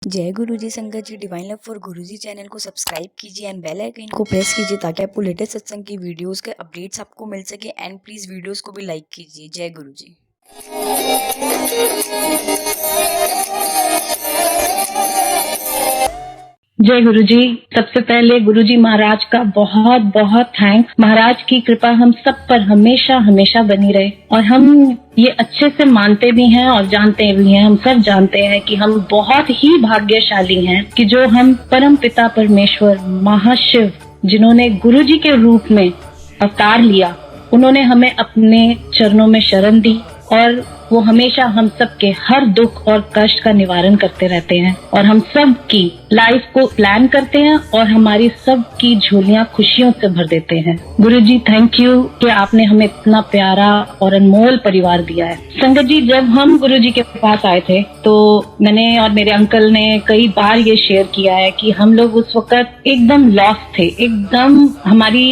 जय गुरुजी संगत जी। Divine love for Guruji channel को सब्सक्राइब कीजिए एंड बेल आइकन को प्रेस कीजिए ताकि आपको लेटेस्ट सत्संग की वीडियोस के अपडेट्स आपको मिल सके। एंड प्लीज वीडियोस को भी लाइक कीजिए। जय गुरुजी। जय गुरुजी। सबसे पहले गुरुजी महाराज का बहुत बहुत थैंक्स। महाराज की कृपा हम सब पर हमेशा हमेशा बनी रहे और हम ये अच्छे से मानते भी हैं और जानते भी हैं। हम सब जानते हैं कि हम बहुत ही भाग्यशाली हैं कि जो हम परम पिता परमेश्वर महाशिव जिन्होंने गुरुजी के रूप में अवतार लिया, उन्होंने हमें अपने चरणों में शरण दी और वो हमेशा हम सब के हर दुख और कष्ट का निवारण करते रहते हैं और हम सब की लाइफ को प्लान करते हैं और हमारी सब की झोलियां खुशियों से भर देते हैं। गुरुजी थैंक यू कि आपने हमें इतना प्यारा और अनमोल परिवार दिया है। संगत जी, जब हम गुरुजी के पास आए थे तो मैंने और मेरे अंकल ने कई बार ये शेयर किया है कि हम लोग उस वक्त एकदम लॉस्ट थे। एकदम हमारी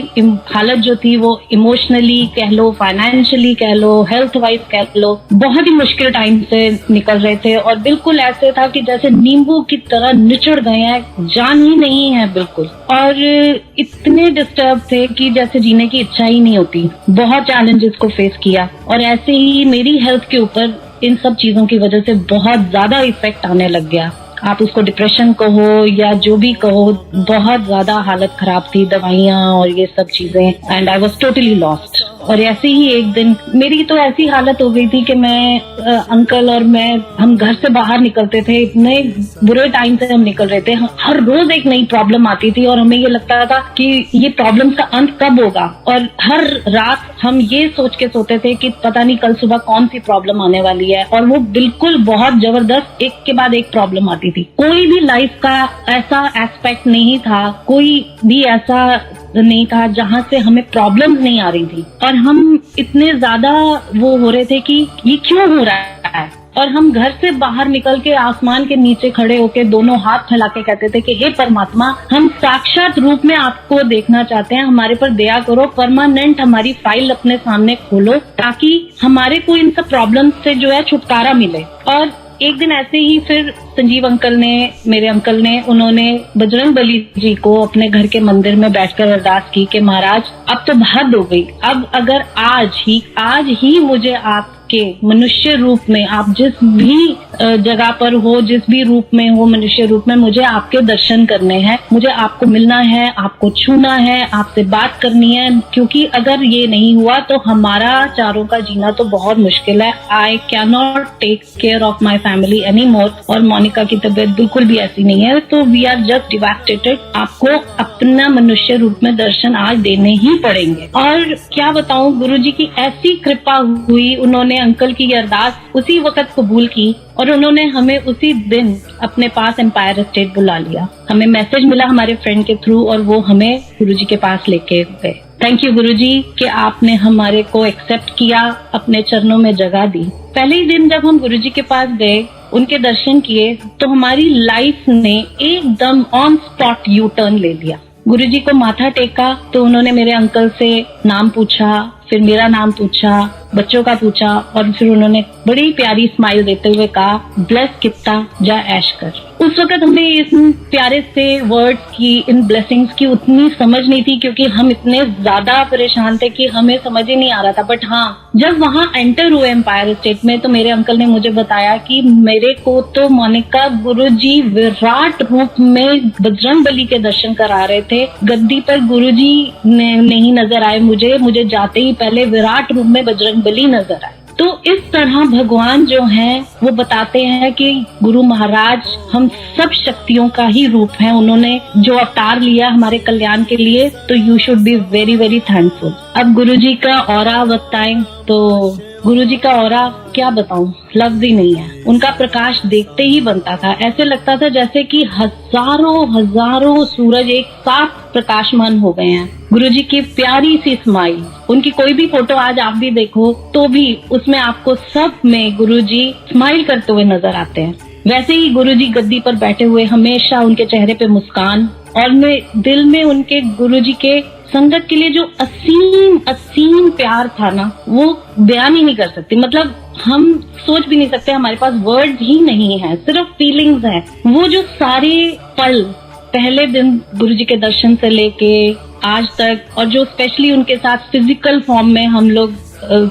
हालत जो थी वो इमोशनली कह लो, फाइनेंशियली कह लो, हेल्थ वाइज कह लो, बहुत ही मुश्किल टाइम से निकल रहे थे और बिल्कुल ऐसे था कि जैसे नींबू की तरह निचड़ गए हैं, जान ही नहीं है बिल्कुल। और इतने डिस्टर्ब थे कि जैसे जीने की इच्छा ही नहीं होती। बहुत चैलेंजेस को फेस किया और ऐसे ही मेरी हेल्थ के ऊपर इन सब चीजों की वजह से बहुत ज्यादा इफेक्ट आने लग गया। आप उसको डिप्रेशन कहो या जो भी कहो, बहुत ज्यादा हालत खराब थी, दवाइयां और ये सब चीजें, and I was totally lost. और ऐसे ही एक दिन मेरी तो ऐसी हालत हो गई थी कि मैं अंकल और मैं हम घर से बाहर निकलते थे, इतने बुरे टाइम से हम निकल रहे थे। हर रोज एक नई प्रॉब्लम आती थी और हमें ये लगता था कि ये प्रॉब्लम का अंत कब होगा। और हर रात हम ये सोच के सोते थे कि पता नहीं कल सुबह कौन सी प्रॉब्लम आने वाली है, और वो बिल्कुल बहुत जबरदस्त एक के बाद एक प्रॉब्लम आती थी। कोई भी लाइफ का ऐसा एस्पेक्ट नहीं था, कोई भी ऐसा नहीं था जहां से हमें प्रॉब्लम नहीं आ रही थी। और हम इतने ज्यादा वो हो रहे थे कि ये क्यों हो रहा है। और हम घर से बाहर निकल के आसमान के नीचे खड़े होके दोनों हाथ फैला के कहते थे कि हे परमात्मा, हम साक्षात रूप में आपको देखना चाहते हैं, हमारे पर दया करो, परमानेंट हमारी फाइल अपने सामने खोलो ताकि हमारे को इन सब प्रॉब्लम से जो है छुटकारा मिले। और एक दिन ऐसे ही फिर संजीव अंकल ने, मेरे अंकल ने, उन्होंने बजरंग बली जी को अपने घर के मंदिर में बैठकर अरदास की कि महाराज अब तो हद हो गई, अब अगर आज ही मुझे आपके मनुष्य रूप में, आप जिस भी जगह पर हो, जिस भी रूप में हो, मनुष्य रूप में, मुझे आपके दर्शन करने हैं, मुझे आपको मिलना है, आपको छूना है, आपसे बात करनी है। क्योंकि अगर ये नहीं हुआ तो हमारा चारों का जीना तो बहुत मुश्किल है। I can not take care of my family any more. और मोनिका की तबीयत बिल्कुल भी ऐसी नहीं है, तो वी आर जस्ट डिवास्टेटेड। आपको अपना मनुष्य रूप में दर्शन आज देने ही पड़ेंगे। और क्या बताऊं, गुरुजी की ऐसी कृपा हुई, उन्होंने अंकल की अरदास उसी वक्त कबूल की और उन्होंने हमें उसी दिन अपने पास एम्पायर एस्टेट बुला लिया। हमें मैसेज मिला हमारे फ्रेंड के थ्रू और वो हमें गुरुजी के पास लेके गए। थैंक यू गुरुजी कि आपने हमारे को एक्सेप्ट किया, अपने चरणों में जगह दी। पहले ही दिन जब हम गुरुजी के पास गए, उनके दर्शन किए, तो हमारी लाइफ ने एकदम ऑन स्पॉट यू टर्न ले लिया। गुरुजी को माथा टेका तो उन्होंने मेरे अंकल से नाम पूछा, फिर मेरा नाम पूछा, बच्चों का पूछा और फिर उन्होंने बड़ी प्यारी स्माइल देते हुए कहा, ब्लेस कित्ता जा ऐश कर। उस वक्त हमें इस प्यारे से वर्ड्स की, इन ब्लेसिंग्स की उतनी समझ नहीं थी क्योंकि हम इतने ज्यादा परेशान थे कि हमें समझ ही नहीं आ रहा था। बट हाँ, जब वहां एंटर हुए एम्पायर स्टेट में तो मेरे अंकल ने मुझे बताया कि मेरे को तो मोनिका गुरुजी विराट रूप में बजरंग बली के दर्शन करा रहे थे। गद्दी पर गुरुजी नहीं नजर आए मुझे जाते ही पहले विराट रूप में बजरंग बली नजर आए। तो इस तरह भगवान जो हैं वो बताते हैं कि गुरु महाराज हम सब शक्तियों का ही रूप है। उन्होंने जो अवतार लिया हमारे कल्याण के लिए, तो you should be very very thankful. अब गुरुजी का ऑरा बताएं तो गुरुजी का ऑरा क्या बताऊं, लफ्ज ही नहीं है। उनका प्रकाश देखते ही बनता था, ऐसे लगता था जैसे कि हजारों सूरज एक साथ प्रकाशमान हो गए हैं। गुरुजी की प्यारी सी स्माइल, उनकी कोई भी फोटो आज आप भी देखो तो भी उसमें आपको सब में गुरुजी स्माइल करते हुए नजर आते हैं। वैसे ही गुरुजी गद्दी पर बैठे हुए हमेशा उनके चेहरे पे मुस्कान और मैं दिल में उनके गुरुजी के संगत के लिए जो असीम असीम प्यार था ना, वो बयान ही नहीं कर सकती। मतलब हम सोच भी नहीं सकते, हमारे पास वर्ड्स ही नहीं है, सिर्फ फीलिंग्स है। वो जो सारे पल, पहले दिन गुरुजी के दर्शन से लेके आज तक, और जो स्पेशली उनके साथ फिजिकल फॉर्म में हम लोग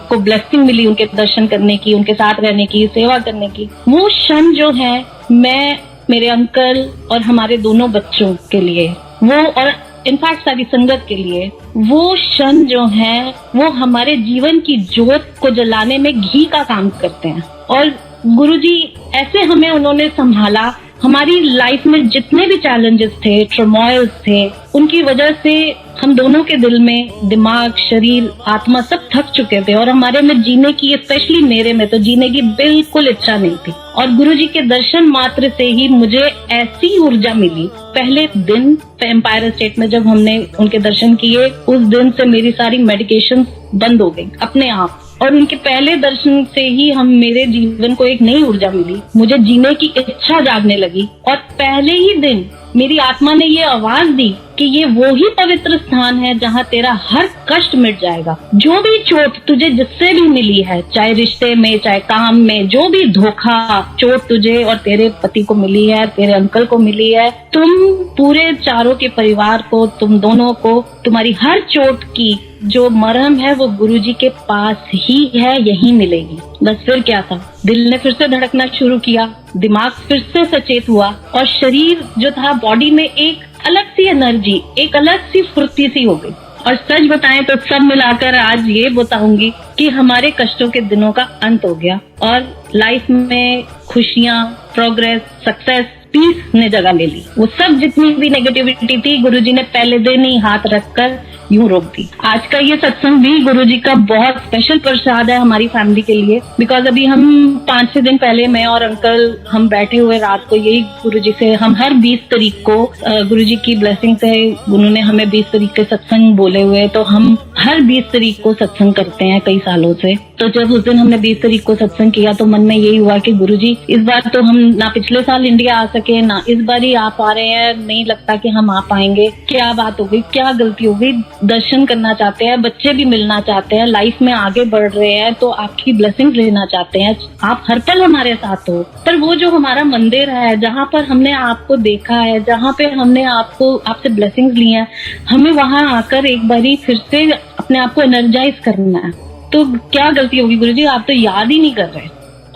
को ब्लेसिंग मिली उनके दर्शन करने की, उनके साथ रहने की, सेवा करने की, वो क्षण जो है मैं, मेरे अंकल और हमारे दोनों बच्चों के लिए, वो और इनफैक्ट सारी संगत के लिए, वो क्षण जो है वो हमारे जीवन की ज्योत को जलाने में घी का काम करते हैं। और गुरुजी ऐसे हमें उन्होंने संभाला, हमारी लाइफ में जितने भी चैलेंजेस थे, ट्रमॉयल्स थे, उनकी वजह से हम दोनों के दिल में, दिमाग, शरीर, आत्मा सब थक चुके थे और हमारे में जीने की, स्पेशली मेरे में तो जीने की बिल्कुल इच्छा नहीं थी। और गुरुजी के दर्शन मात्र से ही मुझे ऐसी ऊर्जा मिली। पहले दिन एम्पायर स्टेट में जब हमने उनके दर्शन किए, उस दिन से मेरी सारी मेडिकेशन बंद हो गई अपने आप। और उनके पहले दर्शन से ही मेरे जीवन को एक नई ऊर्जा मिली, मुझे जीने की इच्छा जागने लगी। और पहले ही दिन मेरी आत्मा ने ये आवाज दी कि ये वो ही पवित्र स्थान है जहाँ तेरा हर कष्ट मिट जाएगा। जो भी चोट तुझे जिससे भी मिली है, चाहे रिश्ते में, चाहे काम में, जो भी धोखा चोट तुझे और तेरे पति को मिली है, तेरे अंकल को मिली है, तुम पूरे चारों के परिवार को, तुम दोनों को, तुम्हारी हर चोट की जो मरहम है वो गुरुजी के पास ही है, यही मिलेगी। बस फिर क्या था, दिल ने फिर से धड़कना शुरू किया, दिमाग फिर से सचेत हुआ और शरीर जो था, बॉडी में एक अलग सी एनर्जी, एक अलग सी फुर्ती सी हो गई। और सच बताएं तो सब मिलाकर आज ये बताऊंगी कि हमारे कष्टों के दिनों का अंत हो गया और लाइफ में खुशियां, प्रोग्रेस, सक्सेस, पीस ने जगह ले ली। वो सब जितनी भी नेगेटिविटी थी, गुरुजी ने पहले दिन ही हाथ रखकर यूं रोक दी। आज का ये सत्संग भी गुरुजी का बहुत स्पेशल प्रसाद है हमारी फैमिली के लिए, बिकॉज अभी हम 5-6 दिन पहले मैं और अंकल हम बैठे हुए रात को यही गुरुजी से, हम हर 20 तारीख को गुरुजी की ब्लेसिंग से उन्होंने हमें 20 तारीख के सत्संग बोले हुए, तो हम हर 20 तारीख को सत्संग करते हैं कई सालों से। तो जब उस दिन हमने 20 तारीख को सत्संग किया तो मन में यही हुआ कि गुरुजी इस बार तो हम ना पिछले साल इंडिया आ सके, ना इस बार ही आप आ रहे हैं, नहीं लगता कि हम आ पाएंगे। क्या बात हो गई, क्या गलती हो गई? दर्शन करना चाहते हैं, बच्चे भी मिलना चाहते हैं, लाइफ में आगे बढ़ रहे हैं, तो आपकी ब्लेसिंग लेना चाहते हैं, आप हर पल हमारे साथ हो। पर वो जो हमारा मंदिर है, जहाँ पर हमने आपको देखा है, जहाँ पे हमने आपसे ब्लेसिंग्स ली हैं, हमें वहां आकर एक बारी फिर से अपने आप को एनर्जाइज करना है। तो क्या गलती होगी गुरुजी, आप तो याद ही नहीं कर रहे।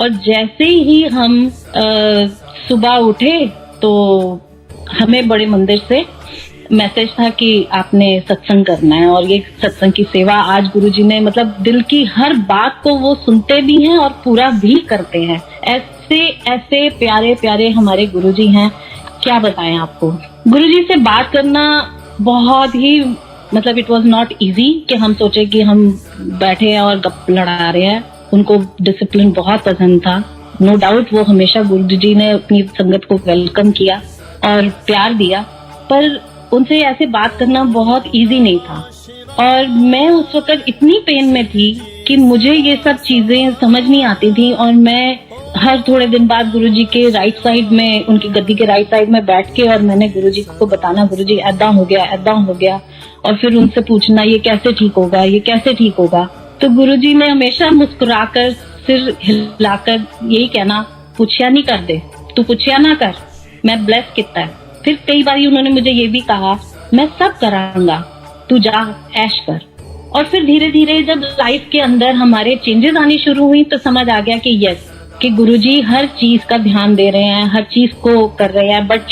और जैसे ही हम सुबह उठे तो हमें बड़े मंदिर से मैसेज था कि आपने सत्संग करना है, और ये सत्संग की सेवा आज गुरुजी ने, मतलब दिल की हर बात को वो सुनते भी हैं और पूरा भी करते हैं। ऐसे ऐसे प्यारे प्यारे हमारे गुरुजी हैं, क्या बताएं आपको। गुरुजी से बात करना बहुत ही, मतलब इट वाज नॉट इजी कि हम सोचे कि हम बैठे हैं और गप लड़ा रहे हैं। उनको डिसिप्लिन बहुत पसंद था, नो डाउट। वो हमेशा गुरुजी ने अपनी संगत को वेलकम किया और प्यार दिया, पर उनसे ऐसे बात करना बहुत इजी नहीं था। और मैं उस वक्त इतनी पेन में थी कि मुझे ये सब चीजें समझ नहीं आती थी, और मैं हर थोड़े दिन बाद गुरुजी के राइट साइड में, उनकी गद्दी के राइट साइड में बैठ के, और मैंने गुरुजी को बताना, गुरुजी ऐदा हो गया, ऐदा हो गया, और फिर उनसे पूछना ये कैसे ठीक होगा, ये कैसे ठीक होगा। तो गुरुजी ने हमेशा मुस्कुराकर, सिर हिलाकर यही कहना, पूछया नहीं कर दे, तू पूछया ना कर, मैं ब्लेस किता है। फिर कई बार उन्होंने मुझे ये भी कहा, मैं सब करांगा, तू जा ऐश कर। और फिर धीरे धीरे जब लाइफ के अंदर हमारे चेंजेस आनी शुरू हुई तो समझ आ गया कि यस, कि गुरुजी हर चीज का ध्यान दे रहे हैं, हर चीज को कर रहे हैं। बट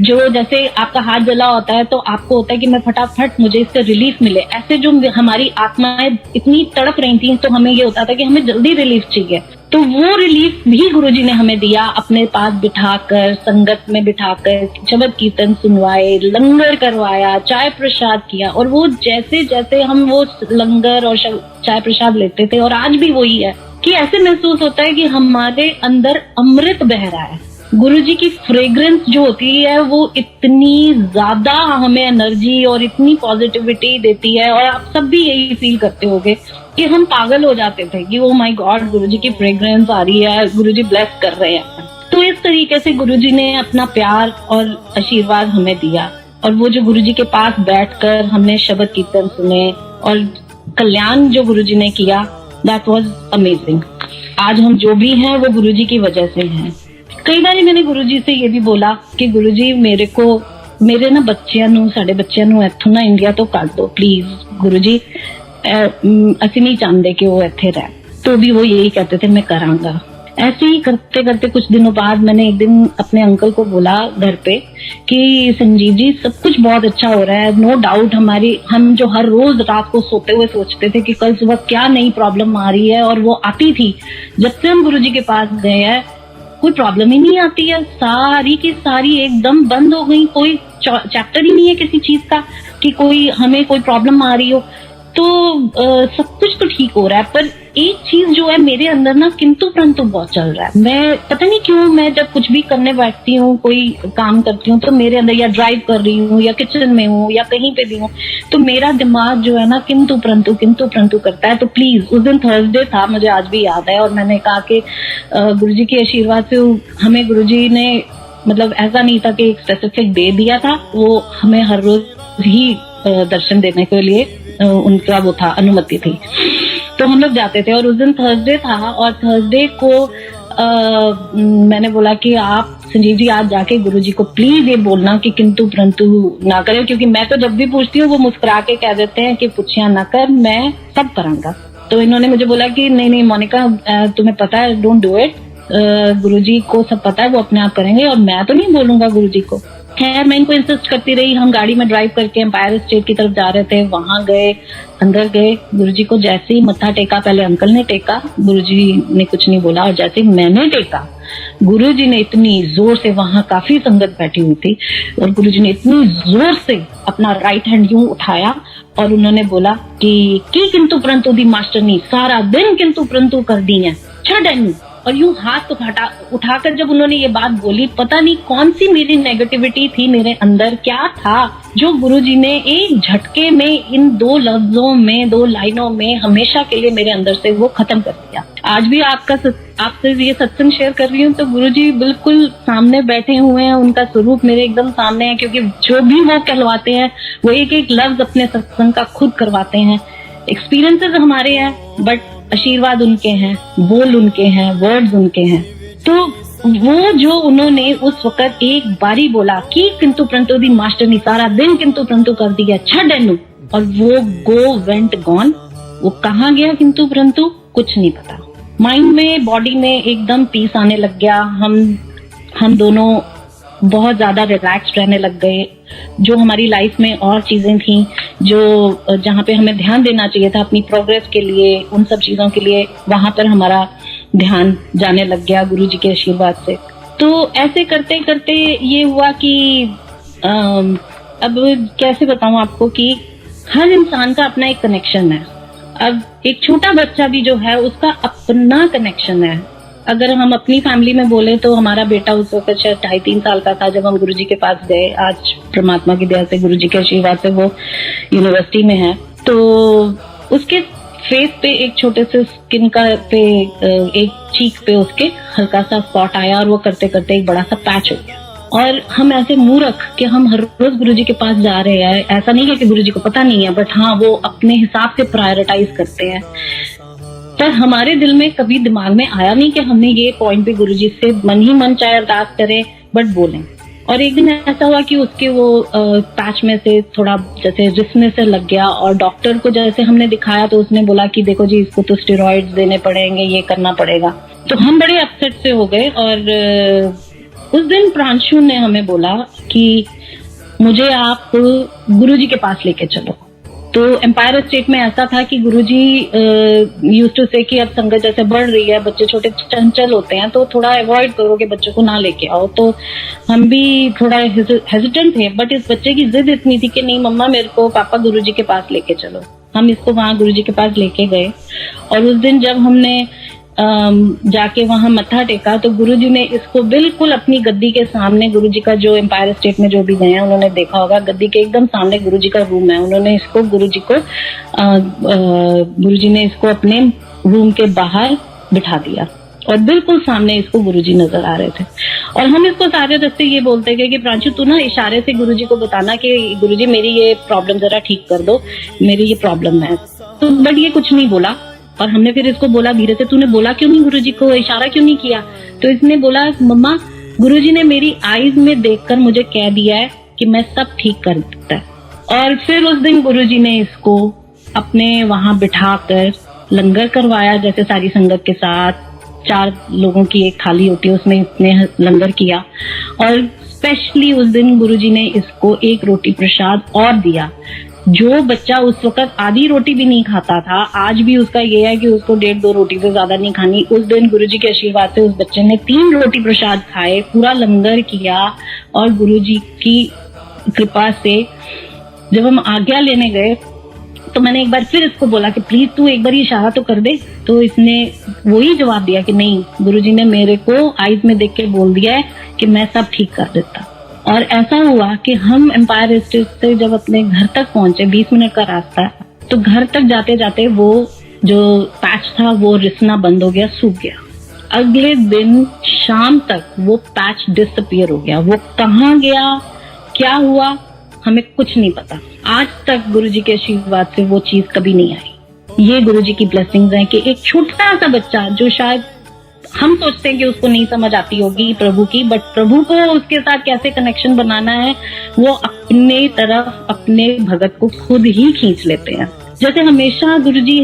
जो जैसे आपका हाथ जला होता है तो आपको होता है कि मैं फटाफट मुझे इससे रिलीफ मिले, ऐसे जो हमारी आत्माएं इतनी तड़प रही थी तो हमें ये होता था कि हमें जल्दी रिलीफ चाहिए। तो वो रिलीफ भी गुरुजी ने हमें दिया, अपने पास बिठाकर, संगत में बिठाकर, शबद कीर्तन सुनवाए, लंगर करवाया, चाय प्रसाद किया। और वो जैसे जैसे हम वो लंगर और चाय प्रसाद लेते थे, और आज भी वही है कि ऐसे महसूस होता है कि हमारे अंदर अमृत बह रहा है। गुरुजी की फ्रेग्रेंस जो होती है वो इतनी ज्यादा हमें एनर्जी और इतनी पॉजिटिविटी देती है, और आप सब भी यही फील करते होंगे कि हम पागल हो जाते थे कि ओ माय गॉड, गुरुजी की फ्रेग्रेंस आ रही है, गुरुजी ब्लेस कर रहे हैं। तो इस तरीके से गुरुजी ने अपना प्यार और आशीर्वाद हमें दिया। और वो जो गुरुजी के पास बैठकर हमने शब्द कीर्तन सुने और कल्याण जो गुरुजी ने किया, दैट वाज अमेजिंग। आज हम जो भी हैं वो गुरुजी की वजह से हैं। कई बार मैंने गुरुजी से ये भी बोला कि गुरुजी मेरे ना बच्चियां नू, साडे बच्चियां नू इत्थों ना इंडिया तो कट दो प्लीज गुरुजी, ਅਸੀਂ नहीं चाहते कि वो इत्थे रहे। तो भी वो यही कहते थे मैं करांगा। ऐसे ही करते करते कुछ दिनों बाद मैंने एक दिन अपने अंकल को बोला घर पे कि संजीव जी सब कुछ बहुत अच्छा हो रहा है, नो डाउट हम जो हर रोज रात को सोते हुए सोचते थे कि कल सुबह क्या नई प्रॉब्लम आ रही है, और वो आती थी। जब से हम गुरुजी के पास गए हैं कोई प्रॉब्लम ही नहीं आती है, सारी की सारी एकदम बंद हो गई। कोई चैप्टर ही नहीं है किसी चीज का कि कोई हमें कोई प्रॉब्लम आ रही हो। तो सब कुछ तो ठीक हो रहा है, पर एक चीज जो है मेरे अंदर ना किंतु परंतु बहुत चल रहा है। मैं पता नहीं क्यों, मैं जब कुछ भी करने बैठती हूँ, कोई काम करती हूँ, तो मेरे अंदर, या ड्राइव कर रही हूँ या किचन में हूँ या कहीं पे भी हूँ, तो मेरा दिमाग जो है ना किंतु परंतु करता है। तो प्लीज, उस दिन थर्सडे था, मुझे आज भी याद है, और मैंने कहा कि गुरुजी के आशीर्वाद से हमें गुरुजी ने, मतलब ऐसा नहीं था कि एक स्पेसिफिक डे दिया था, वो हमें हर रोज ही दर्शन देने के लिए उनका वो था, अनुमति थी। तो हम लोग जाते थे, और उस दिन थर्सडे था, और थर्सडे को मैंने बोला कि आप संजीव जी आज जाके गुरुजी को प्लीज ये बोलना कि किंतु परंतु ना करें, क्योंकि मैं तो जब भी पूछती हूँ वो मुस्कुरा के कह देते हैं कि पूछिया ना कर, मैं सब करांगा। तो इन्होंने मुझे बोला कि नहीं मोनिका, तुम्हें पता है, डोंट डू इट, गुरुजी को सब पता है, वो अपने आप करेंगे, और मैं तो नहीं बोलूंगा गुरुजी को। खैर मैं इनको इंसिस्ट करती रही। हम गाड़ी में ड्राइव करके एम्पायर स्टेट की तरफ जा रहे थे, वहां गए, अंदर गए, गुरुजी को जैसे ही मत्था टेका, पहले अंकल ने टेका, गुरुजी ने कुछ नहीं बोला, और जैसे ही मैंने टेका, गुरुजी ने इतनी जोर से, वहां काफी संगत बैठी हुई थी, और गुरुजी ने इतनी जोर से अपना राइट हैंड यूं उठाया और उन्होंने बोला कि किंतु परंतु दी मास्टर नी सारा दिन किंतु परंतु कर दी है, छड़ एनू। और यूं हाथ उठाकर जब उन्होंने ये बात बोली, पता नहीं कौन सी मेरी नेगेटिविटी थी मेरे अंदर, क्या था जो गुरुजी ने एक झटके में, इन 2 लफ्जों में, 2 लाइनों में हमेशा के लिए मेरे अंदर से वो खत्म कर दिया। आज भी आपसे ये सत्संग शेयर कर रही हूँ तो गुरुजी बिल्कुल सामने बैठे हुए हैं, उनका स्वरूप मेरे एकदम सामने है, क्योंकि जो भी वो कहलवाते हैं वो एक एक लफ्ज अपने सत्संग का खुद करवाते हैं। एक्सपीरियंसेस हमारे हैं, बट आशीर्वाद उनके हैं, बोल उनके हैं, वर्ड्स उनके हैं। तो वो जो उन्होंने उस वक्त एक बारी बोला कि किंतु परंतु दी मास्टर ने सारा दिन किंतु परंतु कर दिया, छड़ एनू, और वो गो वेंट गॉन। वो कहाँ गया किंतु परंतु, कुछ नहीं पता। माइंड में, बॉडी में एकदम पीस आने लग गया। हम दोनों बहुत ज्यादा रिलैक्स्ड रहने लग गए। जो हमारी लाइफ में और चीजें थी, जो जहाँ पे हमें ध्यान देना चाहिए था अपनी प्रोग्रेस के लिए, उन सब चीजों के लिए, वहां पर हमारा ध्यान जाने लग गया गुरुजी के आशीर्वाद से। तो ऐसे करते करते ये हुआ कि अब कैसे बताऊं आपको कि हर इंसान का अपना एक कनेक्शन है। अब एक छोटा बच्चा भी जो है उसका अपना कनेक्शन है। अगर हम अपनी फैमिली में बोले तो हमारा बेटा उस वक्त शायद 2.5-3 साल का था जब हम गुरुजी के पास गए। आज परमात्मा की दया से, गुरुजी के आशीर्वाद से वो यूनिवर्सिटी में है। तो उसके फेस पे एक छोटे से स्किन का पे, एक चीक पे उसके हल्का सा स्पॉट आया, और वो करते करते एक बड़ा सा पैच हो गया। और हम ऐसे मूर्ख कि हम हर रोज गुरुजी के पास जा रहे हैं, ऐसा नहीं है कि गुरुजी को पता नहीं है, बट हाँ वो अपने हिसाब से प्रायोरिटाइज करते हैं। पर हमारे दिल में कभी दिमाग में आया नहीं कि हमने ये पॉइंट भी गुरुजी से मन ही मन चाहे अरदास करें, बट बोलें। और एक दिन ऐसा हुआ कि उसके वो पैच में से थोड़ा जैसे रिसने से लग गया, और डॉक्टर को जैसे हमने दिखाया तो उसने बोला कि देखो जी इसको तो स्टेरॉइड्स देने पड़ेंगे, ये करना पड़ेगा। तो हम बड़े अपसेट से हो गए। और उस दिन प्रांशु ने हमें बोला कि मुझे आप गुरुजी के पास लेके चलो। तो एम्पायर स्टेट में ऐसा था कि गुरुजी यूज्ड टू से कि अब संगत जैसे बढ़ रही है, बच्चे छोटे चंचल होते हैं, तो थोड़ा अवॉइड करो कि बच्चों को ना लेके आओ। तो हम भी थोड़ा हेजिटेंट थे, बट इस बच्चे की जिद इतनी थी कि नहीं मम्मा मेरे को पापा गुरुजी के पास लेके चलो। हम इसको वहां गुरुजी के पास लेके गए। और उस दिन जब हमने जाके वहां मत्था टेका तो गुरुजी ने इसको बिल्कुल अपनी गद्दी के सामने, गुरुजी का जो एम्पायर स्टेट में जो भी गए हैं उन्होंने देखा होगा, गद्दी के एकदम सामने गुरुजी का रूम है। उन्होंने इसको गुरुजी ने इसको अपने रूम के बाहर बिठा दिया। और बिल्कुल सामने इसको गुरुजी नजर आ रहे थे। और हम इसको सारे रास्ते ये बोलते गए कि प्रांशु तू ना इशारे से गुरुजी को बताना कि गुरुजी मेरी ये प्रॉब्लम जरा ठीक कर दो, मेरी ये प्रॉब्लम है। तो बट ये कुछ नहीं बोला। और हमने फिर इसको बोला धीरे से, तूने बोला क्यों नहीं गुरुजी को, इशारा क्यों नहीं किया? तो इसने बोला मम्मा गुरुजी ने मेरी आईज में देखकर मुझे कह दिया है कि मैं सब ठीक कर देता है। और फिर उस दिन गुरुजी ने इसको अपने वहां बिठाकर लंगर करवाया, जैसे सारी संगत के साथ 4 लोगों की एक थाली होती है उसमें इसने लंगर किया। और स्पेशली उस दिन गुरुजी ने इसको 1 रोटी प्रसाद और दिया। जो बच्चा उस वक्त आधी रोटी भी नहीं खाता था, आज भी उसका ये है कि उसको 1.5-2 रोटी से ज्यादा नहीं खानी। उस दिन गुरुजी के आशीर्वाद से उस बच्चे ने 3 रोटी प्रसाद खाए, पूरा लंगर किया। और गुरुजी की कृपा से जब हम आज्ञा लेने गए तो मैंने एक बार फिर इसको बोला कि प्लीज तू एक बार इशारा तो कर दे। तो इसने वही जवाब दिया कि नहीं, गुरुजी ने मेरे को आईज में देख के बोल दिया है कि मैं सब ठीक कर देता। और ऐसा हुआ कि हम एम्पायर एस्टेट से जब अपने घर तक पहुंचे, 20 मिनट का रास्ता है, तो घर तक जाते जाते वो जो पैच था वो रिसना बंद हो गया, सूख गया। अगले दिन शाम तक वो पैच डिसअपीयर हो गया। वो कहाँ गया, क्या हुआ, हमें कुछ नहीं पता। आज तक गुरुजी के आशीर्वाद से वो चीज कभी नहीं आई। ये गुरुजी की ब्लेसिंग्स हैं कि एक छोटा सा बच्चा जो शायद हम सोचते हैं कि उसको नहीं समझ आती होगी प्रभु की, बट प्रभु को उसके साथ कैसे कनेक्शन बनाना है वो अपने तरफ अपने भगत को खुद ही खींच लेते हैं। जैसे हमेशा गुरुजी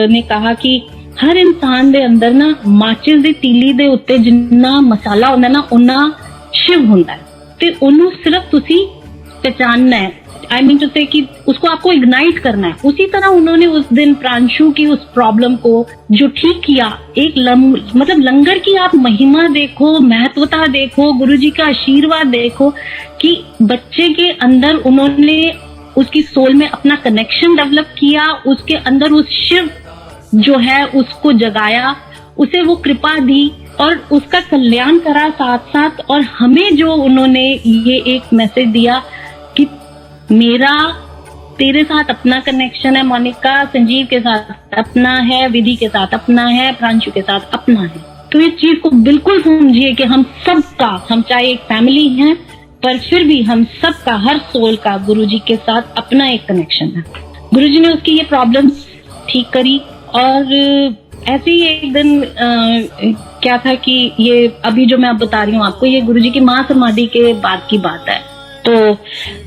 ने कहा कि हर इंसान दे अंदर ना माचिस दी तीली दे उत्ते जिन्ना मसाला होंदा ना उन्ना शिव होंदा है, ते ओनू सिर्फ तुसी पहचानना है। आई मीन टू से कि उसको आपको इग्नाइट करना है। उसी तरह उन्होंने उस दिन प्रांशु की उस प्रॉब्लम को जो ठीक किया, एक मतलब लंगर की आप महिमा देखो, महत्वता देखो, गुरुजी का आशीर्वाद देखो कि बच्चे के अंदर उन्होंने उसकी सोल में अपना कनेक्शन डेवलप किया, उसके अंदर उस शिव जो है उसको जगाया, उसे वो कृपा दी और उसका कल्याण करा साथ साथ। और हमें जो उन्होंने ये एक मैसेज दिया कि मेरा तेरे साथ अपना कनेक्शन है, मोनिका संजीव के साथ अपना है, विधि के साथ अपना है, प्रांशु के साथ अपना है। तो इस चीज को बिल्कुल समझिए कि हम सबका, हम चाहे एक फैमिली हैं पर फिर भी हम सबका, हर सोल का गुरुजी के साथ अपना एक कनेक्शन है। गुरुजी ने उसकी ये प्रॉब्लम ठीक करी। और ऐसे ही एक दिन क्या था कि ये अभी जो मैं अब बता रही हूँ आपको, ये गुरुजी की महासमाधि के बाद की बात है। तो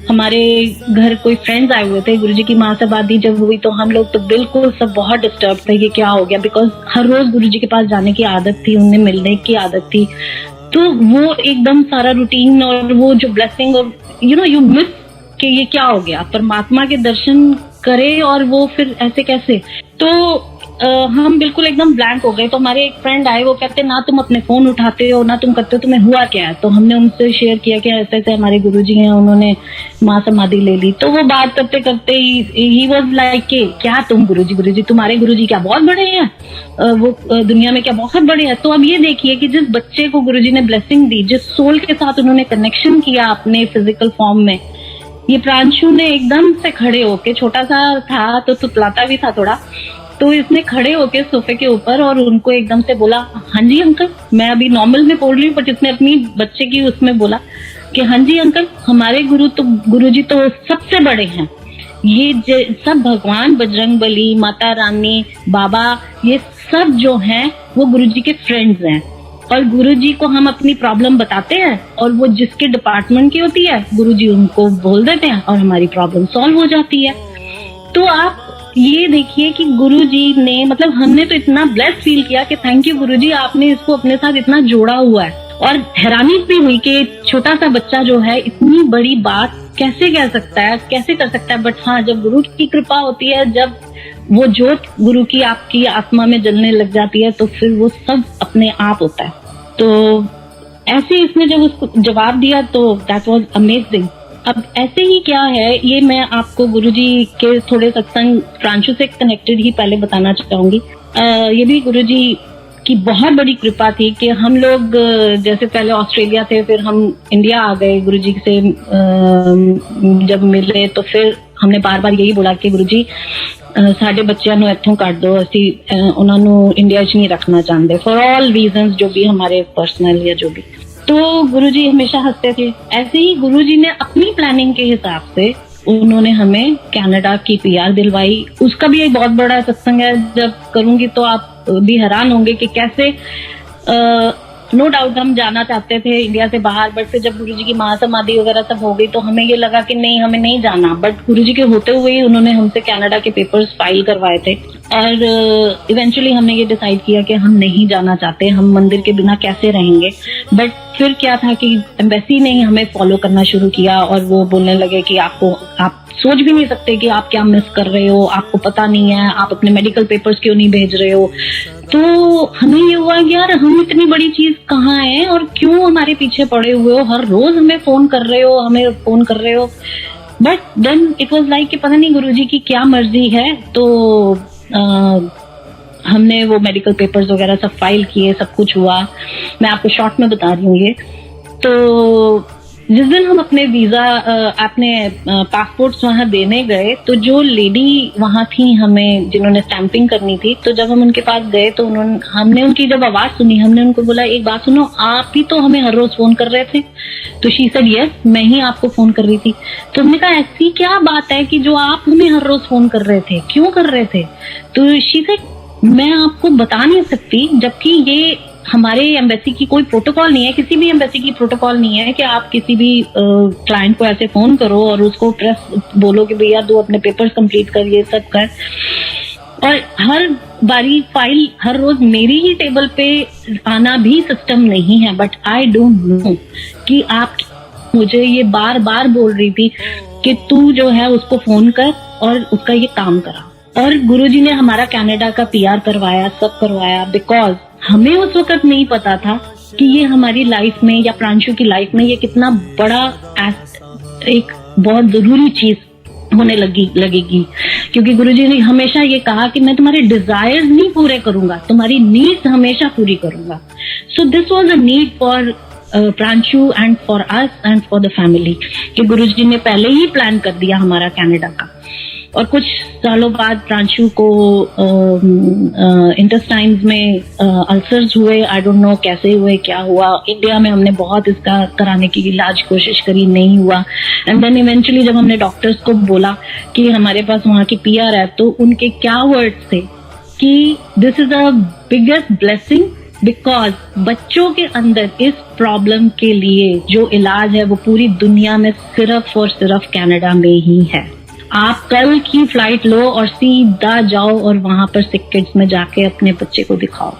हमारे घर कोई फ्रेंड्स आए हुए थे। गुरुजी की महासमाधि जब हुई तो हम लोग तो बिल्कुल सब बहुत डिस्टर्ब थे कि क्या हो गया, बिकॉज हर रोज गुरुजी के पास जाने की आदत थी, उन्हें मिलने की आदत थी। तो वो एकदम सारा रूटीन और वो जो ब्लेसिंग और यू मिस कि ये क्या हो गया, परमात्मा के दर्शन करे और वो फिर ऐसे कैसे। तो हम बिल्कुल एकदम ब्लैंक हो गए। तो हमारे एक फ्रेंड आए, वो कहते ना तुम अपने फोन उठाते हो ना तुम करते हो, तुम्हें हुआ क्या है। तो हमने उनसे शेयर किया कि ऐसे ऐसे हमारे गुरुजी हैं, उन्होंने महासमाधि ले ली। तो वो बात करते करते ही वाज लाइक कि क्या तुम गुरुजी तुम्हारे गुरुजी क्या बहुत बड़े हैं, वो दुनिया में क्या बहुत बड़े हैं। तो अब ये देखिए कि जिस बच्चे को गुरुजी ने ब्लेसिंग दी, जिस सोल के साथ उन्होंने कनेक्शन किया अपने फिजिकल फॉर्म में, ये प्रांशु ने एकदम से खड़े होके, छोटा सा था तो तुतलाता भी था थोड़ा, तो इसने खड़े होके सोफे के ऊपर और उनको एकदम से बोला हाँ जी अंकल। मैं अभी नॉर्मल में बोल रही हूँ बट इसने अपनी बच्चे की उसमें बोला कि हाँ जी अंकल, हमारे गुरुजी तो सबसे बड़े हैं। ये सब भगवान बजरंगबली, माता रानी, बाबा, ये सब जो हैं वो गुरुजी के फ्रेंड्स हैं। और गुरुजी को हम अपनी प्रॉब्लम बताते हैं और वो जिसके डिपार्टमेंट की होती है गुरुजी उनको बोल देते हैं और हमारी प्रॉब्लम सॉल्व हो जाती है। तो आप ये देखिए कि गुरुजी ने, मतलब हमने तो इतना ब्लेस फील किया कि थैंक यू गुरुजी, आपने इसको अपने साथ इतना जोड़ा हुआ है। और हैरानी भी हुई कि छोटा सा बच्चा जो है इतनी बड़ी बात कैसे कह सकता है, कैसे कर सकता है। बट हाँ, जब गुरु की कृपा होती है, जब वो जोत गुरु की आपकी आत्मा में जलने लग जाती है तो फिर वो सब अपने आप होता है। तो ऐसे इसने जब उसको जवाब दिया तो दैट वाज अमेजिंग। अब ऐसे ही क्या है, ये मैं आपको गुरुजी के थोड़े सत्संग प्रांशु से कनेक्टेड ही पहले बताना चाहूंगी। ये भी गुरुजी की बहुत बड़ी कृपा थी कि हम लोग जैसे पहले ऑस्ट्रेलिया थे, फिर हम इंडिया आ गए। गुरुजी से जब मिले तो फिर हमने बार बार यही बोला कि गुरु जी ਸਾਡੇ ਬੱਚਿਆਂ ਨੂੰ ਇੱਥੋਂ ਕੱਢ ਦਿਓ, ਅਸੀਂ ਉਹਨਾਂ ਨੂੰ ਇੰਡੀਆ 'ਚ नहीं रखना चाहते फॉर ऑल रीजंस जो भी हमारे पर्सनल या जो भी। तो गुरुजी हमेशा हंसते थे। ऐसे ही गुरुजी ने अपनी प्लानिंग के हिसाब से उन्होंने हमें कनाडा की पीआर दिलवाई। उसका भी एक बहुत बड़ा सत्संग है, जब करूंगी तो आप भी हैरान होंगे कि कैसे नो डाउट हम जाना चाहते थे इंडिया से बाहर, बट फिर जब गुरुजी की महासमाधि वगैरह सब हो गई तो हमें ये लगा कि नहीं, हमें नहीं जाना। बट गुरुजी के होते हुए ही उन्होंने हमसे कनाडा के पेपर्स फाइल करवाए थे और इवेंचुअली हमने ये डिसाइड किया कि हम नहीं जाना चाहते, हम मंदिर के बिना कैसे रहेंगे। बट फिर क्या था कि एम्बेसी ने ही हमें फॉलो करना शुरू किया और वो बोलने लगे कि आप सोच भी नहीं सकते कि आप क्या मिस कर रहे हो, आपको पता नहीं है, आप अपने मेडिकल पेपर्स क्यों नहीं भेज रहे हो। तो हमें ये हुआ कि यार हम इतनी बड़ी चीज कहाँ है और क्यों हमारे पीछे पड़े हुए हो, हर रोज हमें फोन कर रहे हो। But then it was like कि पता नहीं गुरुजी की क्या मर्जी है। तो हमने वो मेडिकल पेपर्स वगैरह सब फाइल किए, सब कुछ हुआ। मैं आपको शॉर्ट में बता रही हूँ ये। तो जिस दिन हम अपने वीजा अपने पासपोर्ट्स वहां देने गए तो जो लेडी वहां थी हमें जिन्होंने स्टैंपिंग करनी थी, तो जब हम उनके पास गए तो हमने उनकी जब आवाज सुनी, हमने उनको बोला एक बात सुनो, आप ही तो हमें हर रोज फोन कर रहे थे। तो शी सेड यस, मैं ही आपको फोन कर रही थी। तो हमने कहा ऐसी क्या बात है कि जो आप हमें हर रोज फोन कर रहे थे, क्यों कर रहे थे? तो शी सेड मैं आपको बता नहीं सकती, जबकि ये हमारे एम्बेसी की कोई प्रोटोकॉल नहीं है, किसी भी एम्बेसी की प्रोटोकॉल नहीं है कि आप किसी भी क्लाइंट को ऐसे फोन करो और उसको प्रेस बोलो कि भैया दो अपने पेपर्स कंप्लीट कर, ये सब कर। और हर बारी फाइल हर रोज मेरी ही टेबल पे आना भी सिस्टम नहीं है। बट आई डोंट नो कि आप मुझे ये बार बार बोल रही थी कि तू जो है उसको फोन कर और उसका ये काम करा। और गुरुजी ने हमारा कनाडा का पीआर करवाया, सब करवाया, बिकॉज हमें उस वक्त नहीं पता था कि ये हमारी लाइफ में या प्रांशु की लाइफ में ये कितना बड़ा एक बहुत जरूरी चीज होने लगेगी। क्योंकि गुरुजी ने हमेशा ये कहा कि मैं तुम्हारे डिजायर्स नहीं पूरे करूंगा, तुम्हारी नीड्स हमेशा पूरी करूंगा। So this was a need for Pranshu and for us and for the family कि गुरुजी ने पहले ही प्लान कर दिया हमारा कनाडा का। और कुछ सालों बाद प्रांशु को इंटेस्टाइन्स में अल्सर्स हुए, आई डोंट नो कैसे हुए, क्या हुआ। इंडिया में हमने बहुत इसका कराने की इलाज कोशिश करी, नहीं हुआ। एंड देन इवेंचुअली जब हमने डॉक्टर्स को बोला कि हमारे पास वहाँ की पीआर है, तो उनके क्या वर्ड्स थे कि this is a biggest blessing, because बच्चों के अंदर इस प्रॉब्लम के लिए जो इलाज है वो पूरी दुनिया में सिर्फ और सिर्फ कनाडा में ही है। आप कल की फ्लाइट लो और सीधा जाओ और वहां पर सिक किड्स में जाके अपने बच्चे को दिखाओ।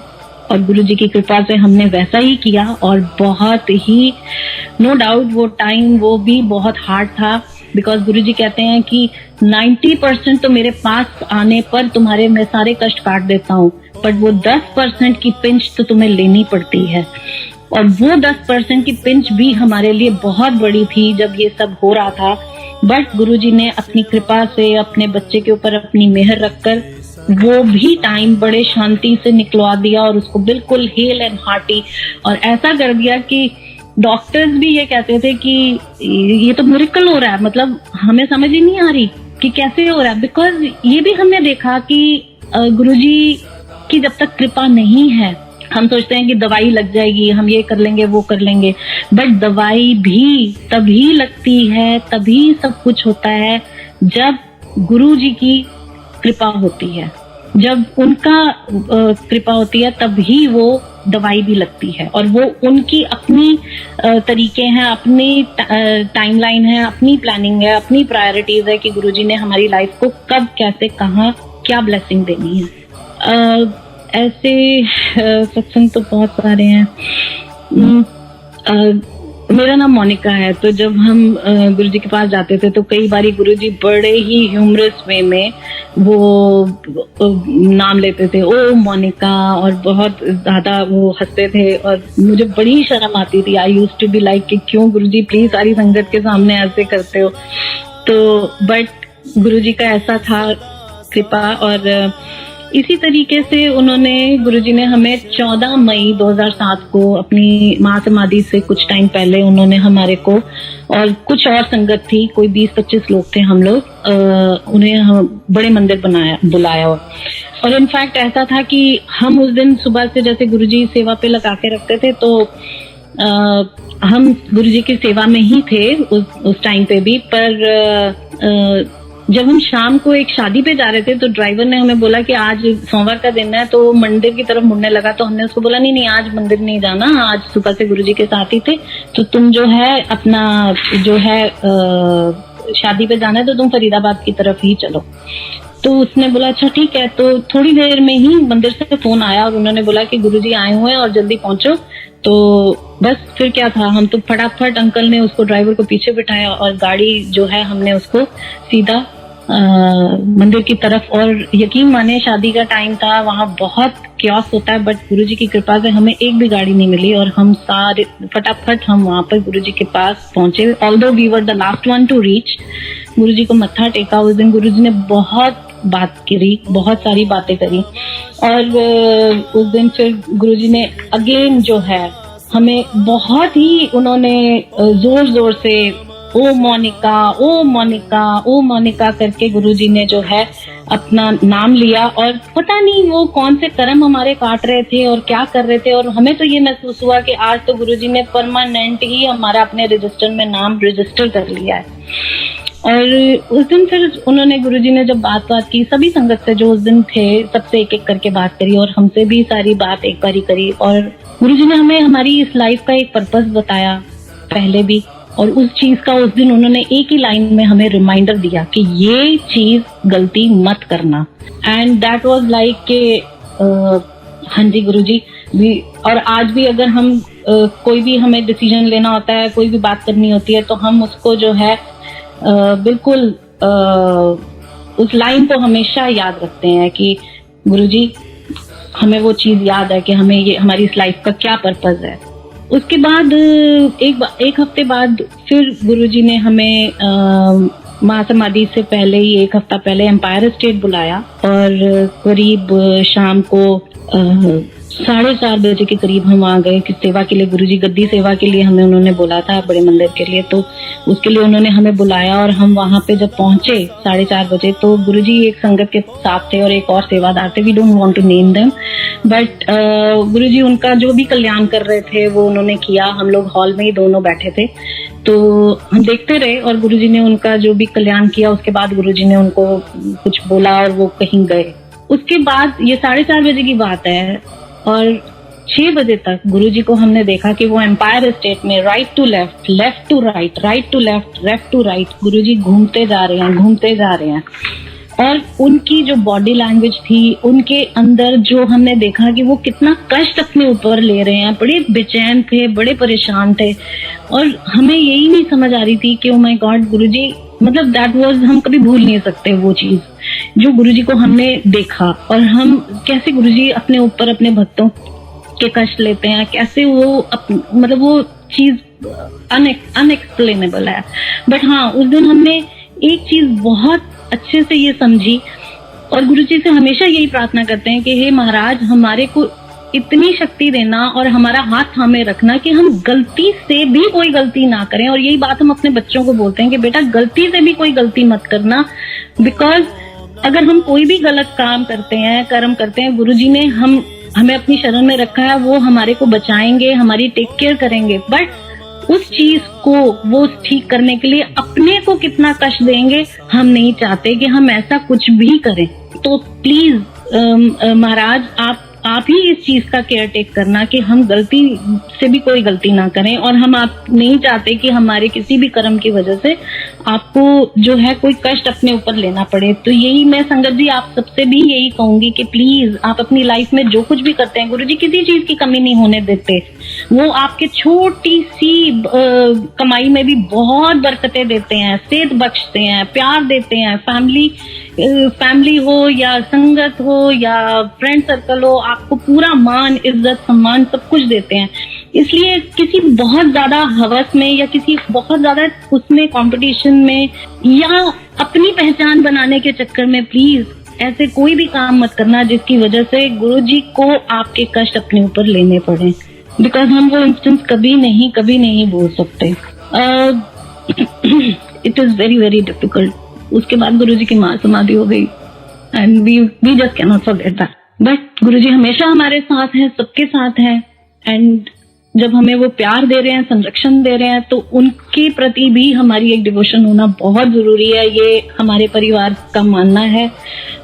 और गुरुजी की कृपा से हमने वैसा ही किया और बहुत ही नो डाउट वो टाइम वो भी बहुत हार्ड था। बिकॉज गुरुजी कहते हैं कि 90% तो मेरे पास आने पर तुम्हारे मैं सारे कष्ट काट देता हूँ, बट वो 10% की पिंच तो तुम्हें लेनी पड़ती है। और वो 10% की पिंच भी हमारे लिए बहुत बड़ी थी जब ये सब हो रहा था। बट गुरुजी ने अपनी कृपा से अपने बच्चे के ऊपर अपनी मेहर रखकर वो भी टाइम बड़े शांति से निकलवा दिया और उसको बिल्कुल हेल एंड हार्टी और ऐसा कर दिया कि डॉक्टर्स भी ये कहते थे कि ये तो मिरेकल हो रहा है। मतलब हमें समझ ही नहीं आ रही कि कैसे हो रहा है। बिकॉज ये भी हमने देखा कि गुरुजी की जब तक कृपा नहीं है, हम सोचते हैं कि दवाई लग जाएगी, हम ये कर लेंगे वो कर लेंगे, बट दवाई भी तभी लगती है, तभी सब कुछ होता है जब गुरुजी की कृपा होती है। जब उनका कृपा होती है तभी वो दवाई भी लगती है। और वो उनकी अपनी तरीके हैं, अपनी टाइमलाइन है, अपनी प्लानिंग है, अपनी प्रायोरिटीज है कि गुरुजी ने हमारी लाइफ को कब कैसे कहाँ क्या ब्लेसिंग देनी है। ऐसे सत्संग तो बहुत सारे हैं। मेरा नाम मोनिका है। तो जब हम गुरुजी के पास जाते थे तो कई बारी गुरुजी बड़े ही ह्यूमरस वे में वो नाम लेते थे, ओ मोनिका, और बहुत ज्यादा वो हंसते थे और मुझे बड़ी शर्म आती थी। I used to be like कि क्यों गुरुजी प्लीज सारी संगत के सामने ऐसे करते हो। तो बट गुरुजी का ऐसा था कृपा। और इसी तरीके से उन्होंने गुरुजी ने हमें 14 मई 2007 को अपनी महासमाधि से कुछ टाइम पहले उन्होंने हमारे को और कुछ और संगत थी, कोई 20-25 लोग थे हम लोग, उन्हें हम बड़े मंदिर बुलाया। और इनफैक्ट ऐसा था कि हम उस दिन सुबह से जैसे गुरुजी सेवा पे लगा के रखते थे, तो हम गुरुजी की सेवा में ही थे उस टाइम पे भी। पर जब हम शाम को एक शादी पे जा रहे थे तो ड्राइवर ने हमें बोला कि आज सोमवार का दिन है, तो मंदिर की तरफ मुड़ने लगा। तो हमने उसको बोला नहीं आज मंदिर नहीं जाना, आज सुबह से गुरुजी के साथ ही थे, तो तुम जो है अपना जो है शादी पे जाना है तो तुम फरीदाबाद की तरफ ही चलो। तो उसने बोला अच्छा ठीक है। तो थोड़ी देर में ही मंदिर से फोन आया और उन्होंने बोला कि गुरुजी आए हुए हैं और जल्दी पहुंचो। तो बस फिर क्या था, हम तो फटाफट अंकल ने उसको ड्राइवर को पीछे बिठाया और गाड़ी जो है हमने उसको सीधा मंदिर की तरफ। और यकीन माने शादी का टाइम था, वहाँ बहुत क्योस होता है, बट गुरुजी की कृपा से हमें एक भी गाड़ी नहीं मिली और हम सारे फटाफट हम वहाँ पर गुरुजी के पास पहुंचे। Although we were the last one to reach. Guruji को मत्था टेका। उस दिन गुरुजी ने बहुत बात करी, बहुत सारी बातें करी। और उस दिन फिर गुरुजी ने अगेन जो है हमें बहुत ही उन्होंने जोर जोर से ओ मोनिका ओ मोनिका ओ मोनिका करके गुरुजी ने जो है अपना नाम लिया। और पता नहीं वो कौन से कर्म हमारे काट रहे थे और क्या कर रहे थे, और हमें तो ये महसूस हुआ कि आज तो गुरुजी ने परमानेंट ही हमारा अपने रजिस्टर में नाम रजिस्टर कर लिया है। और उस दिन फिर उन्होंने गुरुजी ने जब बात की, सभी संगत से जो उस दिन थे सबसे एक एक करके बात करी और हमसे भी सारी बात एक बारी करी। और गुरुजी ने हमें हमारी इस लाइफ का एक पर्पस बताया पहले भी, और उस चीज का उस दिन उन्होंने एक ही लाइन में हमें रिमाइंडर दिया कि ये चीज गलती मत करना। एंड दैट वाज लाइक के हाँ जी गुरुजी भी। और आज भी अगर हम कोई भी हमें डिसीजन लेना होता है, कोई भी बात करनी होती है, तो हम उसको जो है बिल्कुल उस लाइन को हमेशा याद रखते हैं कि गुरुजी हमें वो चीज याद है कि हमें ये हमारी इस लाइफ का क्या पर्पस है। उसके बाद एक हफ्ते बाद फिर गुरुजी ने हमें महासमाधि से पहले ही एक हफ्ता पहले एम्पायर स्टेट बुलाया और करीब शाम को 4:30 बजे के करीब हम आ गए कि सेवा के लिए। गुरुजी गद्दी सेवा के लिए हमें उन्होंने बोला था बड़े मंदिर के लिए, तो उसके लिए उन्होंने हमें बुलाया। और हम वहां पे जब पहुंचे 4:30 बजे, तो गुरुजी एक संगत के साथ थे और एक और सेवादार थे, we don't want to name them, but Guruji उनका जो भी कल्याण कर रहे थे वो उन्होंने किया। हम लोग हॉल में ही दोनों बैठे थे, तो हम देखते रहे और गुरुजी ने उनका जो भी कल्याण किया। उसके बाद गुरुजी ने उनको कुछ बोला और वो कहीं गए। उसके बाद ये 4:30 बजे की बात है और 6 बजे तक गुरुजी को हमने देखा कि वो एम्पायर स्टेट में right to left, left to right, right to left, left to right, Guruji घूमते जा रहे हैं, घूमते जा रहे हैं। और उनकी जो बॉडी लैंग्वेज थी, उनके अंदर जो हमने देखा कि वो कितना कष्ट अपने ऊपर ले रहे हैं, बड़े बेचैन थे, बड़े परेशान थे। और हमें यही नहीं समझ आ रही थी कि ओ माय गॉड गुरुजी, मतलब दैट वाज, हम कभी भूल नहीं सकते वो चीज जो गुरुजी को हमने देखा। और हम कैसे गुरुजी अपने ऊपर अपने भक्तों के कष्ट लेते हैं, कैसे वो मतलब वो चीज अनएक्सप्लेनेबल है। बट हाँ, उस दिन हमने एक चीज बहुत अच्छे से ये समझी और गुरुजी से हमेशा यही प्रार्थना करते हैं कि हे महाराज, हमारे को इतनी शक्ति देना और हमारा हाथ थामे रखना कि हम गलती से भी कोई गलती ना करें। और यही बात हम अपने बच्चों को बोलते हैं कि बेटा गलती से भी कोई गलती मत करना, बिकॉज अगर हम कोई भी गलत काम करते हैं, कर्म करते हैं, गुरुजी ने हमें अपनी शरण में रखा है, वो हमारे को बचाएंगे, हमारी टेक केयर करेंगे। बट उस चीज को वो ठीक करने के लिए अपने को कितना कष्ट देंगे, हम नहीं चाहते कि हम ऐसा कुछ भी करें। तो प्लीज महाराज आप ही इस चीज का केयर टेक करना कि हम गलती से भी कोई गलती ना करें। और हम आप नहीं चाहते कि हमारे किसी भी कर्म की वजह से आपको जो है कोई कष्ट अपने ऊपर लेना पड़े। तो यही मैं संगत जी आप सबसे भी यही कहूंगी कि प्लीज आप अपनी लाइफ में जो कुछ भी करते हैं, गुरुजी किसी चीज की कमी नहीं होने देते। वो आपके छोटी सी कमाई में भी बहुत बरकतें देते हैं, सेहत बख्शते हैं, प्यार देते हैं। फैमिली हो या संगत हो या फ्रेंड सर्कल हो, आपको पूरा मान, इज्जत, सम्मान सब कुछ देते हैं। इसलिए किसी बहुत ज्यादा हवस में या किसी बहुत ज्यादा उसमें कंपटीशन में या अपनी पहचान बनाने के चक्कर में प्लीज ऐसे कोई भी काम मत करना जिसकी वजह से गुरुजी को आपके कष्ट अपने ऊपर लेने पड़े, बिकॉज हम वो इंस्टेंस कभी नहीं भूल सकते। It is very very difficult. उसके बाद गुरुजी की मां समाधि हो गई and we just can not forget that. But Guruji हमेशा हमारे साथ हैं, सबके साथ हैं, एंड जब हमें वो प्यार दे रहे हैं, संरक्षण दे रहे हैं, तो उनके प्रति भी हमारी एक डिवोशन होना बहुत जरूरी है। ये हमारे परिवार का मानना है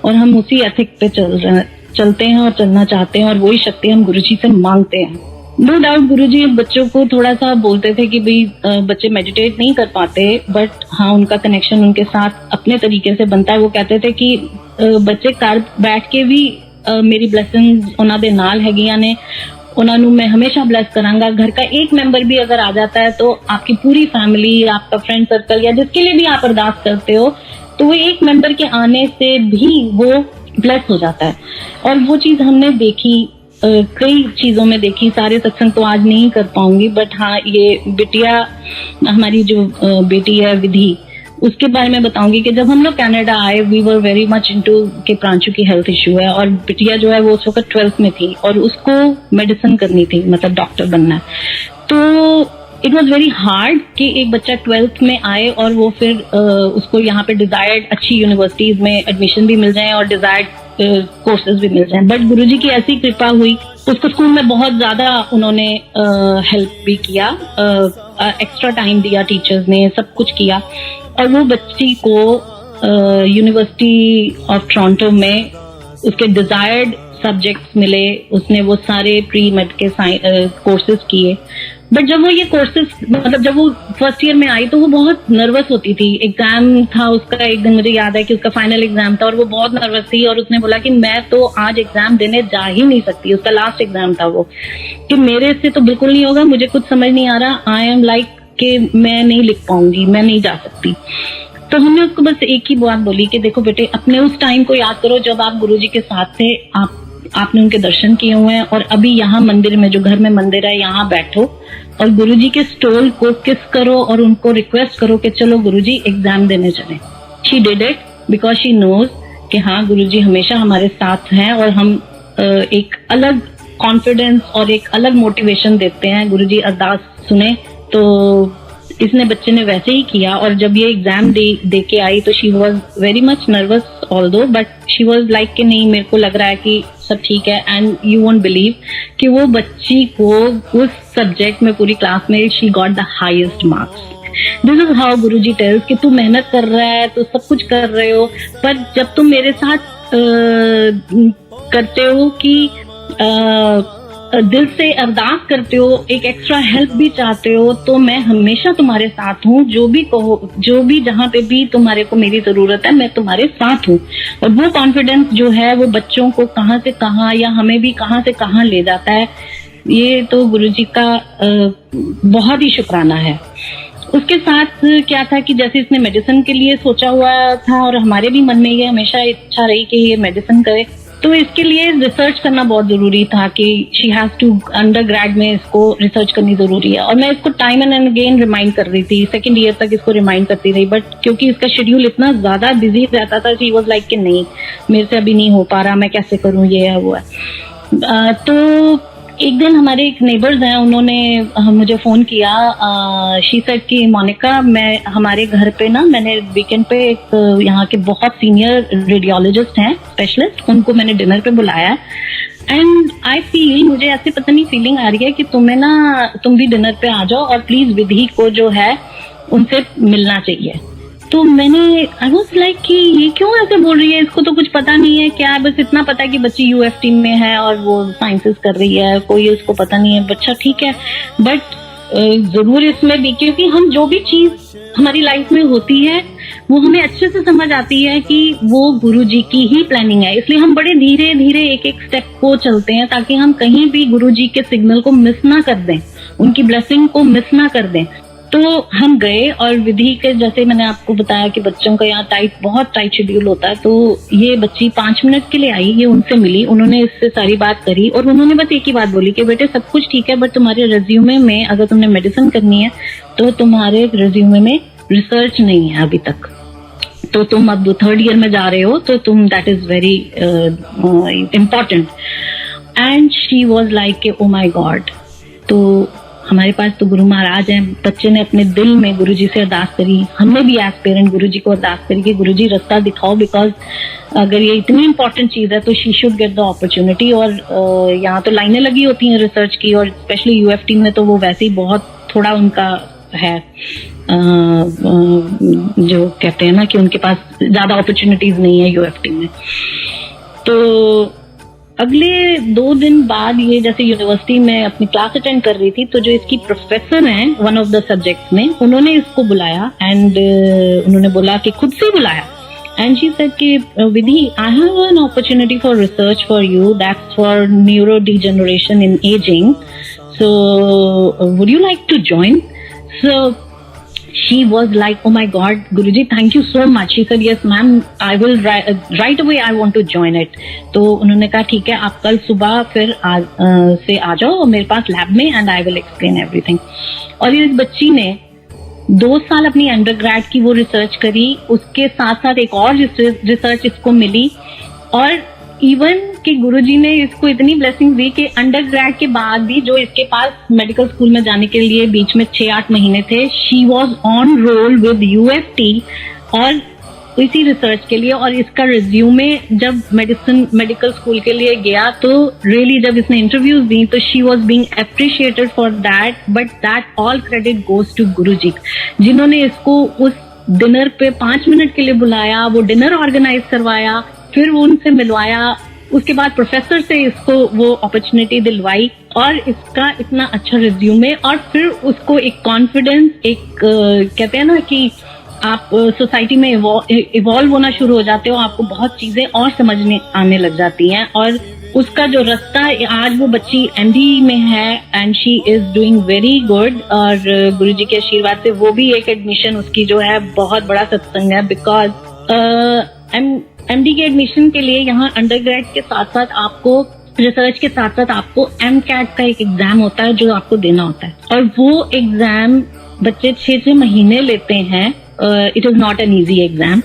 और हम उसी एथिक पे चलते हैं और चलना चाहते हैं, और वही शक्ति हम गुरुजी से मांगते हैं। नो डाउट गुरुजी बच्चों को थोड़ा सा बोलते थे कि भाई बच्चे मेडिटेट नहीं कर पाते, बट हाँ उनका कनेक्शन उनके साथ अपने तरीके से बनता है। वो कहते थे कि बच्चे घर बैठ के भी मेरी ब्लेसिंग्स उन्हां दे नाल हैगियां ने, उन्हां नू मैं हमेशा ब्लेस करांगा। घर का एक मेंबर भी अगर आ जाता है तो आपकी पूरी फैमिली, आपका फ्रेंड सर्कल या जिसके लिए भी आप अरदास करते हो, तो वो एक मेंबर के आने से भी वो ब्लेस हो जाता है। और वो चीज हमने देखी, कई चीजों में देखी। सारे सत्संग तो आज नहीं कर पाऊंगी, बट हाँ ये बिटिया, हमारी जो बेटी है विधि, उसके बारे में बताऊंगी कि जब हम लोग कनाडा आए, we were very much into के प्रांशु की हेल्थ इश्यू है, और बिटिया जो है वो उस वक्त 12th में थी और उसको मेडिसिन करनी थी, मतलब डॉक्टर बनना है। तो इट वॉज वेरी हार्ड कि एक बच्चा 12th में आए और वो फिर उसको यहाँ पे डिजायर्ड अच्छी यूनिवर्सिटीज में एडमिशन भी मिल जाए और डिजायर्ड कोर्सेज भी मिल जाए। बट गुरुजी की ऐसी कृपा हुई, उसको स्कूल में बहुत ज्यादा उन्होंने हेल्प भी किया, एक्स्ट्रा टाइम दिया, टीचर्स ने सब कुछ किया, और वो बच्ची को यूनिवर्सिटी ऑफ टोरंटो में उसके डिजायर्ड सब्जेक्ट्स मिले। उसने वो सारे प्री मेड के कोर्सेज किए। बट जब वो ये कोर्सेज, मतलब जब वो फर्स्ट ईयर में आई तो वो बहुत नर्वस होती थी। एग्जाम था उसका, एक दिन मुझे याद है कि उसका फाइनल एग्जाम था और वो बहुत नर्वस थी, और उसने बोला कि मैं तो आज एग्जाम देने जा ही नहीं सकती। उसका लास्ट एग्जाम था वो, कि मेरे से तो बिल्कुल नहीं होगा, मुझे कुछ समझ नहीं आ रहा, आई एम लाइक कि मैं नहीं लिख पाऊंगी, मैं नहीं जा सकती। तो हमने उसको बस एक ही बात बोली कि देखो बेटे, अपने उस टाइम को याद करो जब आप गुरुजी के साथ थे, आपने उनके दर्शन किए हुए हैं, और अभी यहाँ मंदिर में, जो घर में मंदिर है, यहाँ बैठो और गुरुजी के स्टोल को किस करो और उनको रिक्वेस्ट करो कि चलो गुरुजी एग्जाम देने चले। She did it because she knows कि हाँ गुरुजी हमेशा हमारे साथ हैं, और हम एक अलग कॉन्फिडेंस और एक अलग मोटिवेशन देते हैं। गुरुजी अरदास सुने तो इसने, बच्चे ने वैसे ही किया, और जब ये एग्जाम दे के आई तो she was very much nervous although, but she was like कि नहीं, मेरे को लग रहा है कि सब ठीक है। एंड यू वोंट बिलीव कि वो बच्ची को उस सब्जेक्ट में पूरी क्लास में she got the highest marks. This is how Guruji tells कि तू मेहनत कर रहा है, तो सब कुछ कर रहे हो, पर जब तुम मेरे साथ करते हो कि दिल से अरदास करते हो, एक एक्स्ट्रा हेल्प भी चाहते हो, तो मैं हमेशा तुम्हारे साथ हूँ। जो भी कहो, जो भी जहाँ पे भी तुम्हारे को मेरी जरूरत है, मैं तुम्हारे साथ हूँ। और वो कॉन्फिडेंस जो है वो बच्चों को कहाँ से कहाँ, या हमें भी कहाँ से कहाँ ले जाता है। ये तो गुरुजी का बहुत ही शुक्राना है। उसके साथ क्या था कि जैसे इसने मेडिसिन के लिए सोचा हुआ था, और हमारे भी मन में ये हमेशा इच्छा रही कि ये मेडिसिन करे, तो इसके लिए रिसर्च करना बहुत जरूरी था कि she has to, undergrad में इसको रिसर्च करनी जरूरी है। और मैं इसको टाइम एंड अगेन रिमाइंड कर रही थी, सेकंड ईयर तक इसको रिमाइंड करती रही, बट क्योंकि इसका शेड्यूल इतना ज्यादा बिजी रहता था, शी वाज लाइक कि नहीं, मेरे से अभी नहीं हो पा रहा, मैं कैसे करूं, ये है वो है। तो एक दिन हमारे एक नेबर्स हैं, उन्होंने मुझे फोन किया। शी सेड कि मोनिका, मैं हमारे घर पे ना, मैंने वीकेंड पे एक यहाँ के बहुत सीनियर रेडियोलॉजिस्ट हैं, स्पेशलिस्ट, उनको मैंने डिनर पे बुलाया। एंड आई फील, मुझे ऐसे पता नहीं फीलिंग आ रही है कि तुम भी डिनर पे आ जाओ, और प्लीज विधि को जो है उनसे मिलना चाहिए। तो मैंने, आई वाज लाइक कि ये क्यों ऐसे बोल रही है, इसको तो कुछ पता नहीं है क्या, बस इतना पता है कि बच्ची यूएफ टीम में है और वो साइंसेस कर रही है, कोई उसको पता नहीं है। बच्चा ठीक है, बट जरूर इसमें भी, क्योंकि हम जो भी चीज हमारी लाइफ में होती है वो हमें अच्छे से समझ आती है कि वो गुरुजी की ही प्लानिंग है, इसलिए हम बड़े धीरे धीरे एक एक स्टेप को चलते हैं, ताकि हम कहीं भी गुरुजी के सिग्नल को मिस ना कर दें, उनकी ब्लेसिंग को मिस ना कर दें। तो हम गए, और विधि के, जैसे मैंने आपको बताया कि बच्चों का यहाँ बहुत टाइट शेड्यूल होता है, तो ये बच्ची 5 मिनट के लिए आई, ये उनसे मिली, उन्होंने इससे सारी बात करी, और उन्होंने बस एक ही बात बोली कि बेटे सब कुछ ठीक है, बट तुम्हारे रेज्यूमे में अगर तुमने मेडिसिन करनी है तो तुम्हारे रेज्यूमे में रिसर्च नहीं है अभी तक। तो तुम अब 3rd ईयर में जा रहे हो, तो तुम that is very important. And she was like oh my God, तो हमारे पास तो गुरु महाराज हैं। बच्चे ने अपने दिल में गुरुजी से अरदास करी, हमने भी एज पेरेंट गुरुजी को अरदास करी कि गुरुजी रास्ता दिखाओ, बिकॉज अगर ये इतनी इंपॉर्टेंट चीज है तो she should get the opportunity. और यहाँ तो लाइनें लगी होती हैं रिसर्च की, और स्पेशली यूएफटी में तो वो वैसे ही बहुत थोड़ा उनका है, जो कहते हैं ना कि उनके पास ज्यादा अपॉर्चुनिटीज नहीं है यूएफटी में। तो अगले 2 दिन बाद ये जैसे यूनिवर्सिटी में अपनी क्लास अटेंड कर रही थी, तो जो इसकी प्रोफेसर हैं वन ऑफ द सब्जेक्ट्स में, उन्होंने इसको बुलाया एंड उन्होंने बोला कि खुद से बुलाया, एंड शी सेड कि Vidhi, I have an opportunity for research for you, that's for neurodegeneration in ageing, so would you like to join? So she was like, oh my God, Guruji, thank you so much. She said, yes ma'am, I will right away, I want to join it. तो उन्होंने कहा ठीक है, आप कल सुबह फिर से आ जाओ मेरे पास लैब में, and I will explain everything. और इस बच्ची ने 2 साल अपनी अंडरग्रेड की वो रिसर्च करी, उसके साथ साथ एक और रिसर्च इसको मिली, और इवन कि गुरुजी ने इसको इतनी ब्लेसिंग दी कि अंडरग्रेड के बाद भी जो इसके पास मेडिकल स्कूल में जाने के लिए बीच में 6-8 महीने थे, she was on roll with UFT और इसी रिसर्च के लिए। और इसका रिज्यूमे जब मेडिकल स्कूल के लिए गया, तो रियली जब इसने इंटरव्यूज दी तो she was being appreciated for that, but that all credit goes to Guruji, जिन्होंने इसको उस डिनर पे 5 मिनट के लिए बुलाया, वो डिनर ऑर्गेनाइज करवाया, फिर वो उनसे मिलवाया, उसके बाद प्रोफेसर से इसको वो अपॉर्चुनिटी दिलवाई, और इसका इतना अच्छा रिज्यूमे, और फिर उसको एक कॉन्फिडेंस, एक कहते हैं ना कि आप सोसाइटी में इवॉल्व होना शुरू हो जाते हो, आपको बहुत चीजें और समझने आने लग जाती हैं। और उसका जो रास्ता, आज वो बच्ची एमडी में है and she is doing very good, और गुरुजी के आशीर्वाद से वो भी एक एडमिशन उसकी जो है बहुत बड़ा सत्संग है, बिकॉज एमडी के एडमिशन के लिए यहाँ अंडरग्रेड के साथ साथ आपको, रिसर्च के साथ साथ आपको एमकैट का एक एग्जाम होता है जो आपको देना होता है, और वो एग्जाम बच्चे 6 महीने लेते हैं। It is not an easy exam,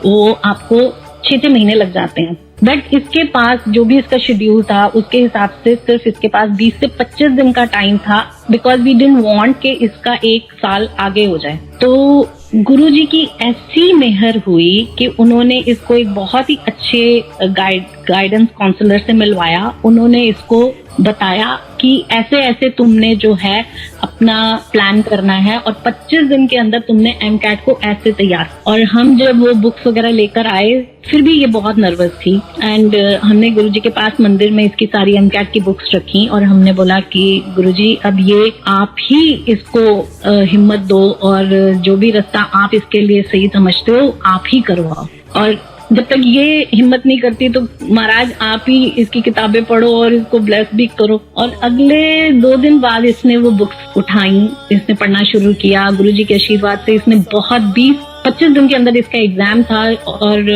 वो आपको 6 महीने लग जाते हैं। बट इसके पास जो भी इसका शेड्यूल था, उसके हिसाब से सिर्फ इसके पास 20 से 25 दिन का टाइम था, बिकॉज वी डिडंट वांट कि इसका 1 साल आगे हो जाए। तो गुरुजी की ऐसी मेहर हुई कि उन्होंने इसको एक बहुत ही अच्छे गाइडेंस काउंसलर से मिलवाया। उन्होंने इसको बताया कि ऐसे ऐसे तुमने जो है अपना प्लान करना है, और 25 दिन के अंदर तुमने एमकैट को ऐसे तैयार। और हम जब वो बुक्स वगैरह लेकर आए, फिर भी ये बहुत नर्वस थी, एंड हमने गुरुजी के पास मंदिर में इसकी सारी एमकैट की बुक्स रखी, और हमने बोला कि गुरुजी अब ये आप ही इसको हिम्मत दो, और जो भी रास्ता आप इसके लिए सही समझते हो आप ही करवाओ। और जब तक ये हिम्मत नहीं करती तो महाराज आप ही इसकी किताबें पढ़ो और इसको ब्लेस भी करो। और अगले 2 दिन बाद इसने वो बुक्स उठाई, इसने पढ़ना शुरू किया। गुरुजी के आशीर्वाद से इसने बहुत 20-25 दिन के अंदर इसका एग्जाम था, और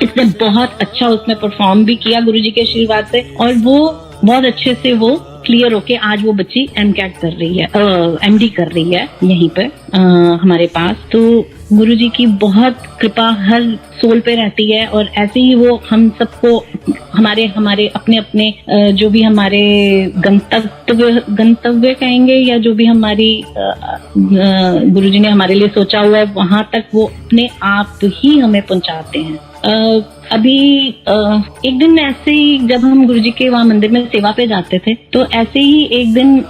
इसने बहुत अच्छा उसमें परफॉर्म भी किया गुरुजी के आशीर्वाद से, और वो बहुत अच्छे से वो क्लियर होके आज वो बच्ची एमकैट कर रही है, एमडी कर रही है यहीं पे हमारे पास। तो गुरुजी की बहुत कृपा हर सोल पे रहती है, और ऐसे ही वो हम सबको हमारे अपने अपने जो भी हमारे गंतव्य कहेंगे, या जो भी हमारी गुरुजी ने हमारे लिए सोचा हुआ है, वहां तक वो अपने आप ही हमें पहुंचाते हैं। अभी एक दिन ऐसे ही जब हम गुरुजी के वहाँ मंदिर में सेवा पे जाते थे, तो ऐसे ही एक दिन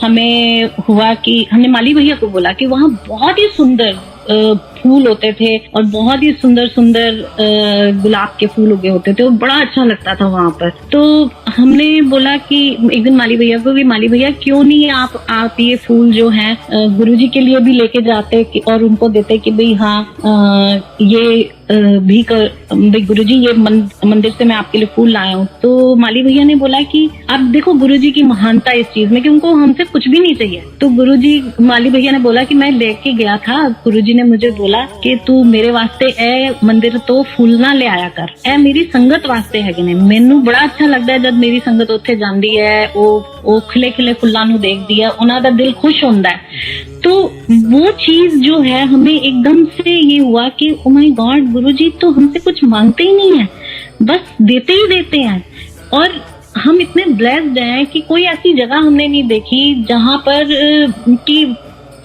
हमें हुआ कि हमने माली भैया को बोला कि वहाँ बहुत ही सुंदर फूल होते थे, और बहुत ही सुंदर सुंदर गुलाब के फूल उगे होते थे, और बड़ा अच्छा लगता था वहां पर। तो हमने बोला कि एक दिन माली भैया को, माली भैया क्यों नहीं आप ये फूल जो हैं गुरुजी के लिए भी लेके जाते और उनको देते कि भाई हाँ ये भी भाई गुरुजी ये मंदिर से मैं आपके लिए फूल लाया हूँ। तो माली भैया ने बोला कि आप देखो गुरुजी की महानता इस चीज में कि उनको हमसे कुछ भी नहीं चाहिए। तो माली भैया ने बोला कि मैं लेके गया था, गुरुजी गुरुजी ने मुझे बोला कि तू मेरे वास्ते ए मंदिर तो फूल ना ले आया कर, ए मेरी संगत वास्ते है कि नहीं। मैनू बड़ा अच्छा लगता है जब मेरी संगत उत्थे जाती है, वो खिले खिले फुल्लां नू देखदी है, उन्हां दा दिल खुश होंदा है। तो वो चीज जो है हमें एकदम से ये हुआ कि ओ माय गॉड, गुरुजी तो हमसे कुछ मांगते ही नहीं है, बस देते ही देते हैं। और हम इतने ब्लेस्ड हैं कि कोई ऐसी जगह हमने नहीं देखी जहां पर कि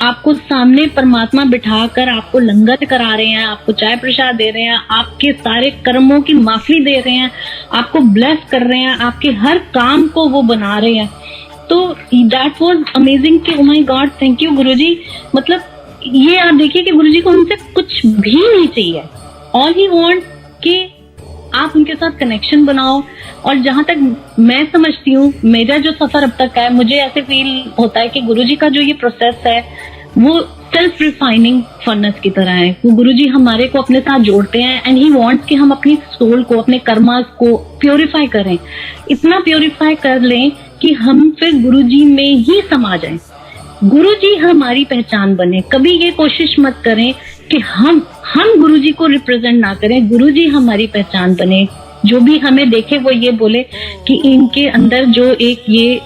आपको सामने परमात्मा बिठाकर आपको लंगर करा रहे हैं, आपको चाय प्रसाद दे रहे हैं, आपके सारे कर्मों की माफी दे रहे हैं, आपको ब्लेस कर रहे हैं, आपके हर काम को वो बना रहे हैं। तो दैट वाज अमेजिंग कि oh my God, thank you Guruji. मतलब ये आप देखिए कि गुरुजी को हमसे कुछ भी नहीं चाहिए, ऑल ही वांट कि आप उनके साथ कनेक्शन बनाओ। और जहां तक मैं समझती हूँ, मेरा जो सफर अब तक है, मुझे ऐसे फील होता है कि गुरुजी का जो ये प्रोसेस है वो सेल्फ रिफाइनिंग फर्नेस की तरह है। वो गुरुजी हमारे को अपने साथ जोड़ते हैं एंड ही वांट्स कि हम अपनी सोल को, अपने कर्मास को प्योरीफाई करें, इतना प्योरीफाई कर लें कि हम फिर गुरुजी में ही समा जाएं, गुरुजी हमारी पहचान बने। कभी ये कोशिश मत करें कि हम गुरुजी को रिप्रेजेंट ना करें, गुरुजी हमारी पहचान बने। जो भी हमें देखे वो ये बोले कि इनके अंदर जो एक ये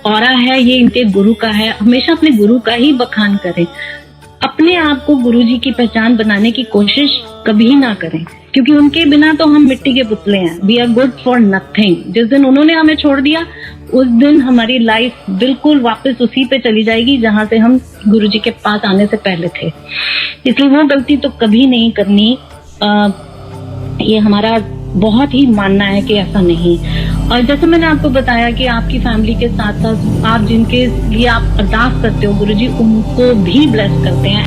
ऑरा है, ये इनके गुरु का है। हमेशा अपने गुरु का ही बखान करें, अपने आप को गुरुजी की पहचान बनाने की कोशिश कभी ना करें, क्योंकि उनके बिना तो हम मिट्टी के पुतले हैं। We are good for nothing. जिस दिन उन्होंने हमें छोड़ दिया, उस दिन हमारी लाइफ बिल्कुल वापस उसी पे चली जाएगी जहां से हम गुरुजी के पास आने से पहले थे। इसलिए वो गलती तो कभी नहीं करनी। ये हमारा बहुत ही मानना है कि ऐसा नहीं। और जैसे मैंने आपको बताया कि आपकी फैमिली के साथ साथ आप जिनके लिए आप अरदास करते हो, गुरुजी उनको भी ब्लेस करते हैं।